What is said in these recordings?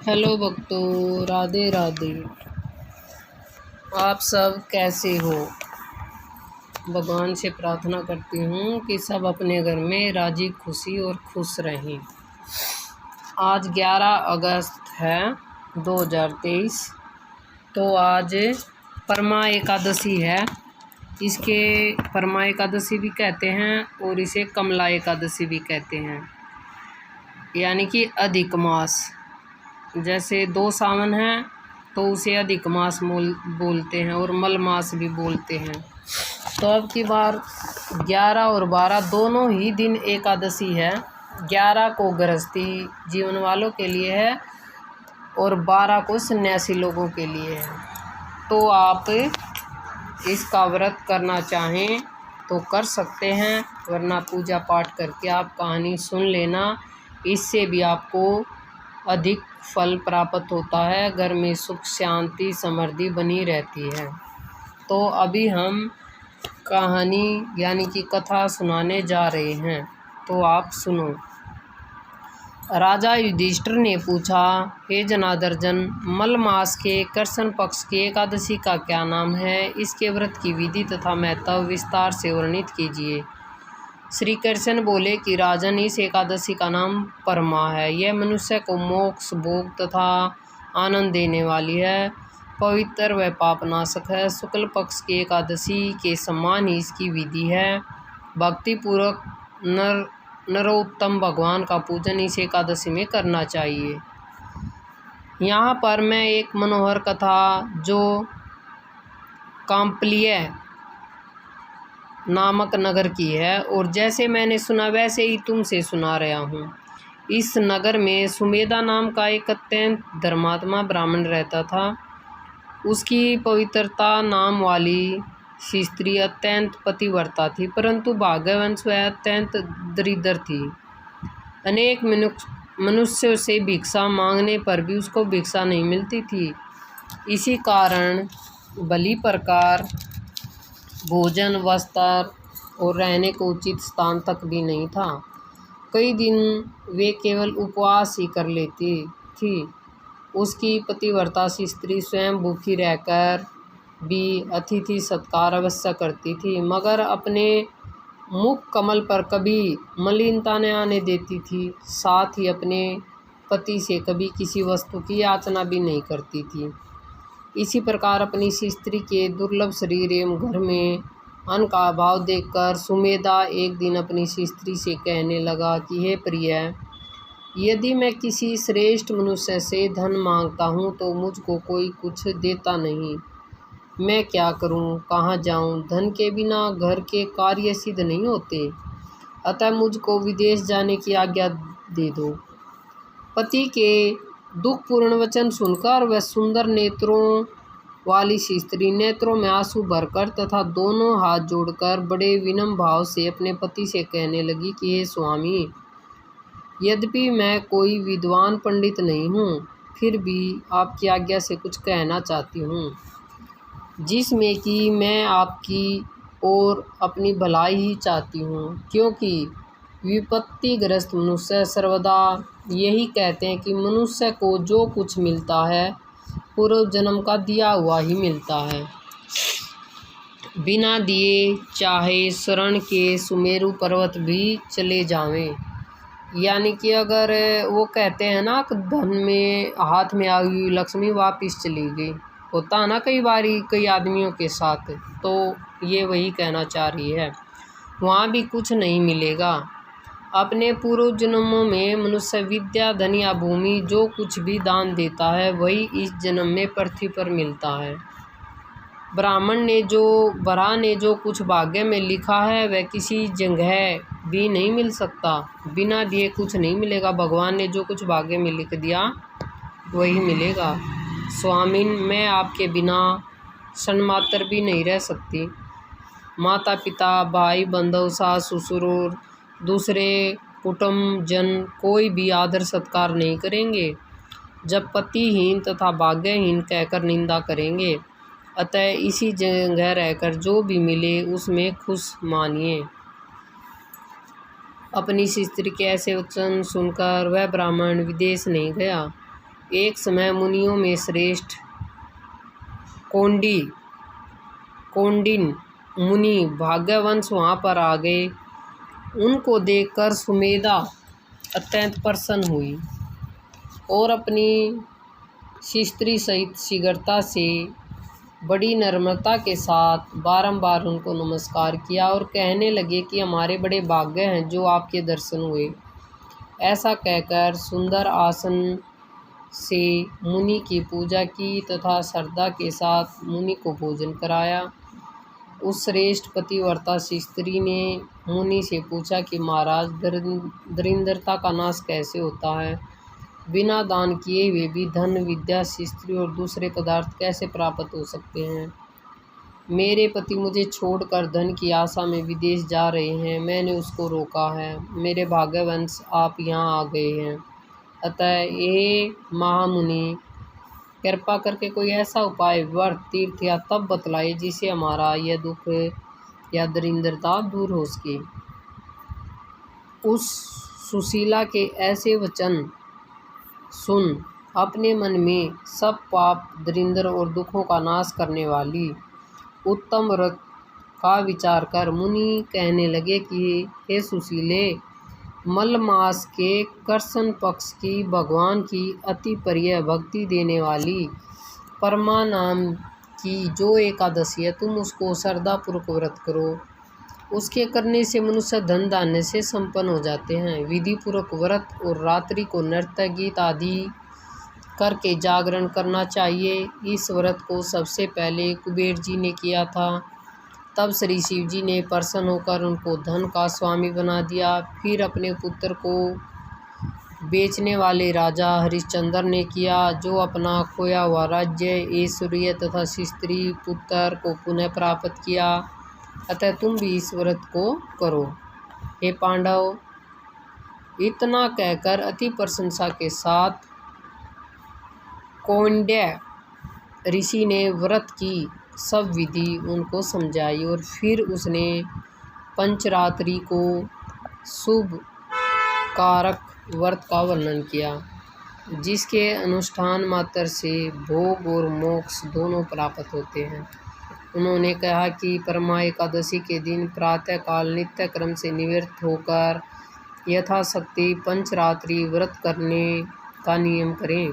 Hello भक्तों, राधे राधे। आप सब कैसे हो? भगवान से प्रार्थना करती हूँ कि सब अपने घर में राजी खुशी और खुश रहें। आज 11 अगस्त है 2023। तो आज परमा एकादशी है। इसके परमा एकादशी भी कहते हैं और इसे कमला एकादशी भी कहते हैं, यानी कि अधिक मास। जैसे 2 सावन है तो उसे अधिक मास बोलते हैं और मल मास भी बोलते हैं। तो अब की बार 11 और 12 दोनों ही दिन एकादशी है। 11 को गृहस्थी जीवन वालों के लिए है और 12 को सन्यासी लोगों के लिए है। तो आप इसका व्रत करना चाहें तो कर सकते हैं, वरना पूजा पाठ करके आप कहानी सुन लेना। इससे भी आपको अधिक फल प्राप्त होता है, घर में सुख शांति समृद्धि बनी रहती है। तो अभी हम कहानी यानी कि कथा सुनाने जा रहे हैं, तो आप सुनो। राजा युधिष्ठिर ने पूछा, हे जनार्दन, मल मास के कृष्ण पक्ष की एकादशी का क्या नाम है? इसके व्रत की विधि तथा महत्व विस्तार से वर्णित कीजिए। श्री कृष्ण बोले कि राजन, इस एकादशी का नाम परमा है। यह मनुष्य को मोक्ष भोग तथा आनंद देने वाली है, पवित्र व पापनाशक है। शुक्ल पक्ष की एकादशी के समान ही इसकी विधि है। भक्तिपूर्वक नरोत्तम भगवान का पूजन इस एकादशी में करना चाहिए। यहाँ पर मैं एक मनोहर कथा जो काम्पलिय नामक नगर की है और जैसे मैंने सुना वैसे ही तुमसे सुना रहा हूँ। इस नगर में सुमेधा नाम का एक अत्यंत धर्मात्मा ब्राह्मण रहता था। उसकी पवित्रता नाम वाली स्त्री अत्यंत पतिव्रता थी, परंतु भाग्यवंश वह अत्यंत दरिद्र थी। अनेक मनुष्यों से भिक्षा मांगने पर भी उसको भिक्षा नहीं मिलती थी। इसी कारण भली प्रकार भोजन वस्त्र और रहने को उचित स्थान तक भी नहीं था। कई दिन वे केवल उपवास ही कर लेती थी। उसकी पतिव्रता स्त्री स्वयं भूखी रहकर भी अतिथि सत्कार अवश्य करती थी, मगर अपने मुख कमल पर कभी मलिनता न आने देती थी। साथ ही अपने पति से कभी किसी वस्तु की याचना भी नहीं करती थी। इसी प्रकार अपनी स्त्री के दुर्लभ शरीर एवं घर में अन्न का अभाव देखकर सुमेधा एक दिन अपनी स्त्री से कहने लगा कि हे प्रिय, यदि मैं किसी श्रेष्ठ मनुष्य से धन मांगता हूँ तो मुझको कोई कुछ देता नहीं। मैं क्या करूँ, कहाँ जाऊँ? धन के बिना घर के कार्य सिद्ध नहीं होते, अतः मुझको विदेश जाने की आज्ञा दे दो। पति के दुखपूर्ण वचन सुनकर वह सुंदर नेत्रों वाली स्त्री नेत्रों में आंसू भरकर तथा दोनों हाथ जोड़कर बड़े विनम्र भाव से अपने पति से कहने लगी कि हे स्वामी, यद्यपि मैं कोई विद्वान पंडित नहीं हूँ, फिर भी आपकी आज्ञा से कुछ कहना चाहती हूँ, जिसमें कि मैं आपकी और अपनी भलाई ही चाहती हूँ। क्योंकि विपत्तिग्रस्त मनुष्य सर्वदा यही कहते हैं कि मनुष्य को जो कुछ मिलता है पूर्व जन्म का दिया हुआ ही मिलता है। बिना दिए चाहे शरण के सुमेरु पर्वत भी चले जावें। यानी कि अगर वो कहते हैं ना कि धन में हाथ में आई हुई लक्ष्मी वापस चली गई, होता है ना कई बारी कई आदमियों के साथ, तो ये वही कहना चाह रही है। वहाँ भी कुछ नहीं मिलेगा। अपने पूर्व जन्मों में मनुष्य विद्या धन या भूमि जो कुछ भी दान देता है वही इस जन्म में पृथ्वी पर मिलता है। ब्राह्मण ने जो कुछ भाग्य में लिखा है वह किसी जगह भी नहीं मिल सकता। बिना दिए कुछ नहीं मिलेगा। भगवान ने जो कुछ भाग्य में लिख दिया वही मिलेगा। स्वामीन, मैं आपके बिना क्षण मात्र भी नहीं रह सकती। माता पिता भाई बंधु सास ससुर और दूसरे कुटुंब जन कोई भी आदर सत्कार नहीं करेंगे, जब पतिहीन तथा भाग्यहीन कहकर निंदा करेंगे। अतः इसी जगह रहकर जो भी मिले उसमें खुश मानिए। अपनी स्त्री के ऐसे वचन सुनकर वह ब्राह्मण विदेश नहीं गया। एक समय मुनियों में श्रेष्ठ कौंडिन मुनि भाग्यवंश वहाँ पर आ गए। उनको देखकर सुमेधा अत्यंत प्रसन्न हुई और अपनी स्त्री सहित शीघ्रता से बड़ी नम्रता के साथ बारंबार उनको नमस्कार किया और कहने लगे कि हमारे बड़े भाग्य हैं जो आपके दर्शन हुए। ऐसा कहकर सुंदर आसन से मुनि की पूजा की तथा श्रद्धा के साथ मुनि को भोजन कराया। उस श्रेष्ठ पतिव्रता स्त्री ने मुनि से पूछा कि महाराज, दरिद्रता का नाश कैसे होता है? बिना दान किए हुए भी धन, विद्या, स्त्री और दूसरे पदार्थ कैसे प्राप्त हो सकते हैं? मेरे पति मुझे छोड़कर धन की आशा में विदेश जा रहे हैं। मैंने उसको रोका है। मेरे भाग्यवंश आप यहाँ आ गए हैं। अतः ये महामुनि, कृपा करके कोई ऐसा उपाय, व्रत, तीर्थ या तप बतलाए जिससे हमारा यह दुख या दरिद्रता दूर हो सके। उस सुशीला के ऐसे वचन सुन अपने मन में सब पाप, दरिद्र और दुखों का नाश करने वाली उत्तम व्रत का विचार कर मुनि कहने लगे कि हे सुशीले, मल मास के कृष्ण पक्ष की भगवान की अति प्रिय भक्ति देने वाली परमा नाम की जो एकादशी है, तुम उसको श्रद्धापूर्वक व्रत करो। उसके करने से मनुष्य धन धान्य से संपन्न हो जाते हैं। विधि पूर्वक व्रत और रात्रि को नृत्य, गीत आदि करके जागरण करना चाहिए। इस व्रत को सबसे पहले कुबेर जी ने किया था। तब श्री शिव जी ने प्रसन्न होकर उनको धन का स्वामी बना दिया। फिर अपने पुत्र को बेचने वाले राजा हरिश्चंद्र ने किया, जो अपना खोया हुआ राज्य, ऐश्वर्य तथा स्त्री पुत्र को पुनः प्राप्त किया। अतः तुम भी इस व्रत को करो। हे पांडव, इतना कहकर अति प्रशंसा के साथ कौंड्य ऋषि ने व्रत की सब विधि उनको समझाई और फिर उसने पंचरात्रि को शुभ कारक व्रत का वर्णन किया, जिसके अनुष्ठान मात्र से भोग और मोक्ष दोनों प्राप्त होते हैं। उन्होंने कहा कि परमा एकादशी के दिन प्रातःकाल नित्य क्रम से निवृत्त होकर यथाशक्ति पंचरात्रि व्रत करने का नियम करें।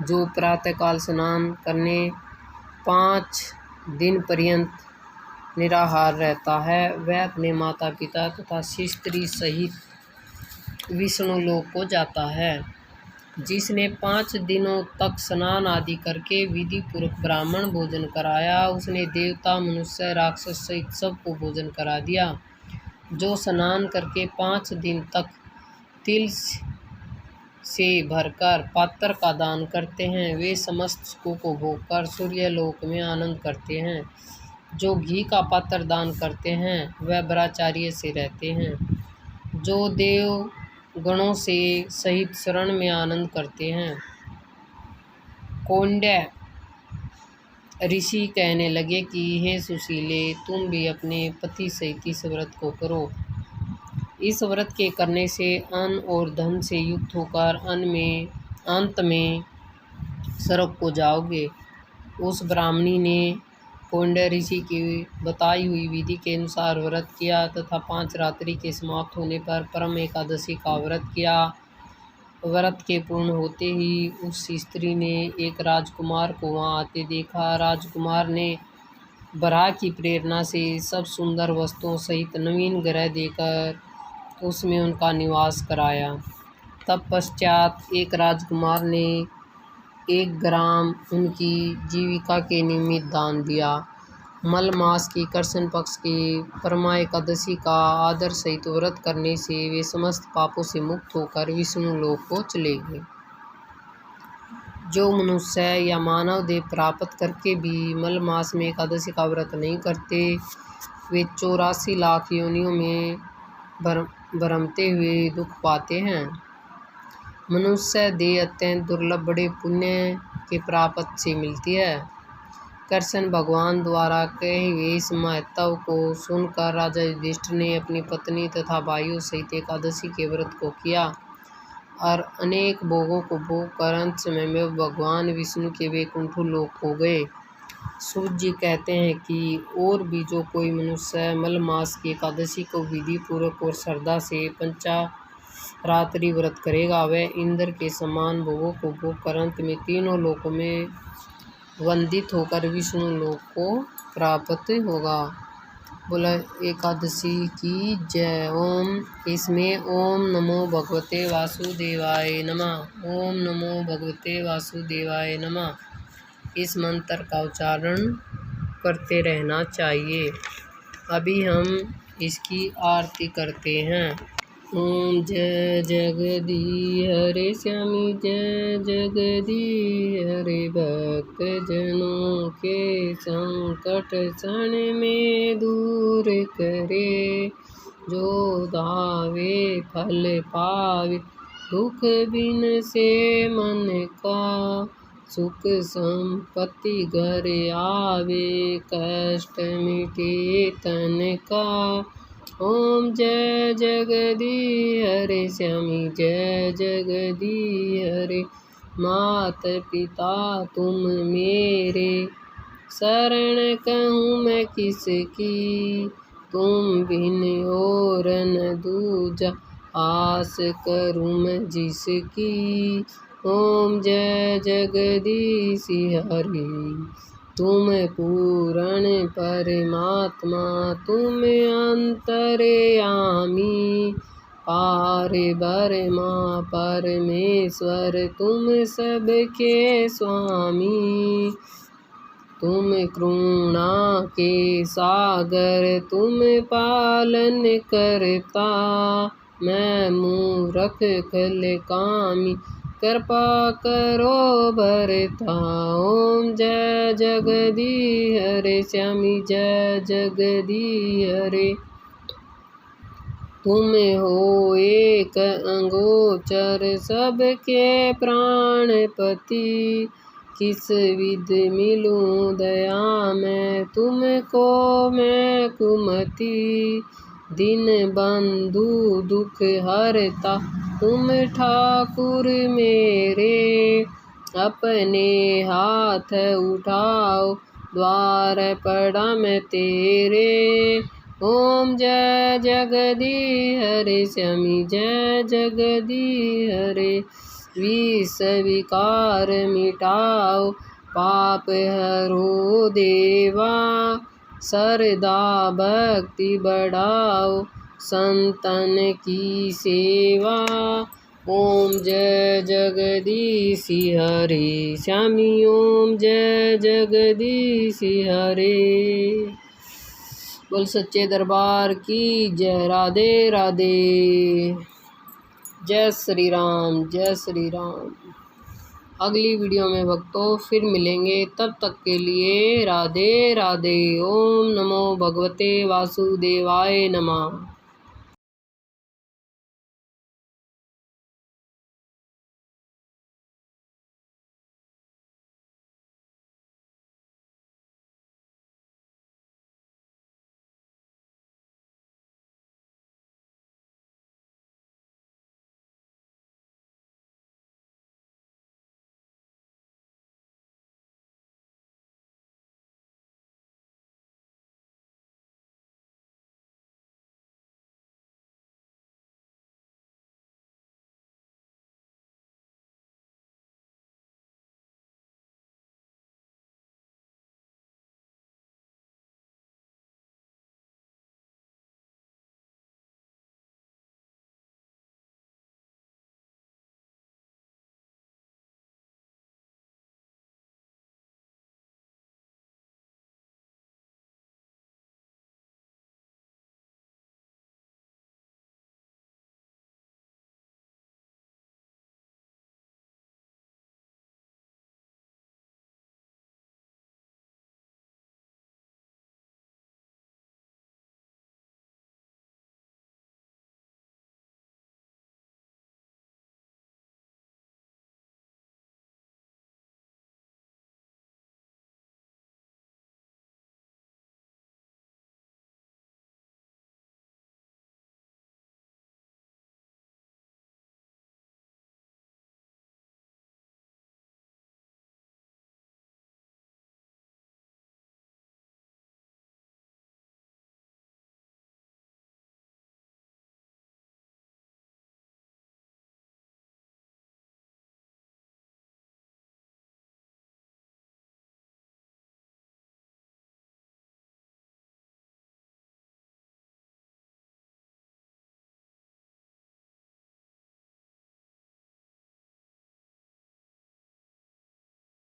जो प्रातःकाल स्नान करने 5 दिन पर्यंत निराहार रहता है, वह अपने माता पिता तथा स्त्री सहित विष्णु लोक को जाता है। जिसने 5 दिनों तक स्नान आदि करके विधि पूर्वक ब्राह्मण भोजन कराया, उसने देवता, मनुष्य, राक्षस सहित सबको भोजन करा दिया। जो स्नान करके 5 दिन तक तिल से भरकर पात्र का दान करते हैं, वे समस्त सुखों को भोगकर सूर्य लोक में आनंद करते हैं। जो घी का पात्र दान करते हैं, वह ब्रह्मचार्य से रहते हैं। जो देव गणों से सहित शरण में आनंद करते हैं। कौंड्य ऋषि कहने लगे कि हे सुशीले, तुम भी अपने पति सहित इस व्रत को करो। इस व्रत के करने से अन्न और धन से युक्त होकर अंत में स्वर्ग को जाओगे। उस ब्राह्मणी ने कौंड्य ऋषि की बताई हुई विधि के अनुसार व्रत किया तथा 5 रात्रि के समाप्त होने पर परम एकादशी का व्रत किया। व्रत के पूर्ण होते ही उस स्त्री ने एक राजकुमार को वहाँ आते देखा। राजकुमार ने बराह की प्रेरणा से सब सुंदर वस्तुओं सहित नवीन ग्रह देकर उसमें उनका निवास कराया। तत्पश्चात एक राजकुमार ने 1 ग्राम उनकी जीविका के निमित्त दान दिया। मल मास की कृष्ण पक्ष की परमा एकादशी का आदर सहित व्रत करने से वे समस्त पापों से मुक्त होकर विष्णु लोक को चले गए। जो मनुष्य या मानव देह प्राप्त करके भी मल मास में एकादशी का व्रत नहीं करते, वे 84 लाख योनियों में भ्रमते हुए दुख पाते हैं। मनुष्य देह अत्यंत दुर्लभ बड़े पुण्य के प्राप्त से मिलती है। कृष्ण भगवान द्वारा कहे हुए इस महत्व को सुनकर राजा युधिष्ठिर ने अपनी पत्नी तथा भाइयों सहित एकादशी के व्रत को किया। और अनेक भोगों को भोग कर अंत समय में भगवान विष्णु के वैकुंठ लोक हो गए। सूत जी कहते हैं कि और भी जो कोई मनुष्य मल मास की एकादशी को विधि पूर्वक और श्रद्धा से पंचारात्रि व्रत करेगा, वह इंद्र के समान भोगों को भोग कर अंत में तीनों लोकों में वंदित होकर विष्णु लोक को प्राप्त होगा। बोला एकादशी की जय। ओम इसमें ओम नमो भगवते वासुदेवाय नमः, ओम नमो भगवते वासुदेवाय नमः इस मंत्र का उच्चारण करते रहना चाहिए। अभी हम इसकी आरती करते हैं। ओम जय जगदी हरे श्यामी जय जगदी हरे, भक्त जनों के संकट क्षण में दूर करे, जो धावे फल पावे दुख बिन से मन का, सुख संपत्ति घर आवे कष्ट मिटे तन का। ओम जय जगदी हरे श्यामी जय जगदी हरे, मात पिता तुम मेरे शरण कहूँ मैं किसकी, तुम बिन और न दूजा आस करूँ मैं जिसकी। ओम जय जगदीश हरे, तुम पूर्ण परमात्मा तुम अंतर्यामी, पार ब्रह्मा परमेश्वर तुम सबके स्वामी, तुम करुणा के सागर तुम पालन करता, मैं मूर्ख खल कामी कृपा करो भरता। ओम जय जगदी हरे श्यामी जय जगदी हरे, तुम हो एक अंगोचर सबके प्राणपति, किस विध मिलूं दया मैं तुमको मैं कुमति, दिन बंधु दुख हरता तुम ठाकुर मेरे, अपने हाथ उठाओ द्वार पड़ा मैं तेरे। ओम जय जगदी हरे श्यामी जय जगदी हरे, विष विकार मिटाओ पाप हरो देवा, श्रद्धा भक्ति बढ़ाओ संतन की सेवा। ओम जय जगदीश हरे श्यामी ओम जय जगदीश हरे। बोल सच्चे दरबार की जय। राधे राधे। जय श्री राम जय श्री राम। अगली वीडियो में भक्तों फिर मिलेंगे, तब तक के लिए राधे राधे। ओम नमो भगवते वासुदेवाय नमः।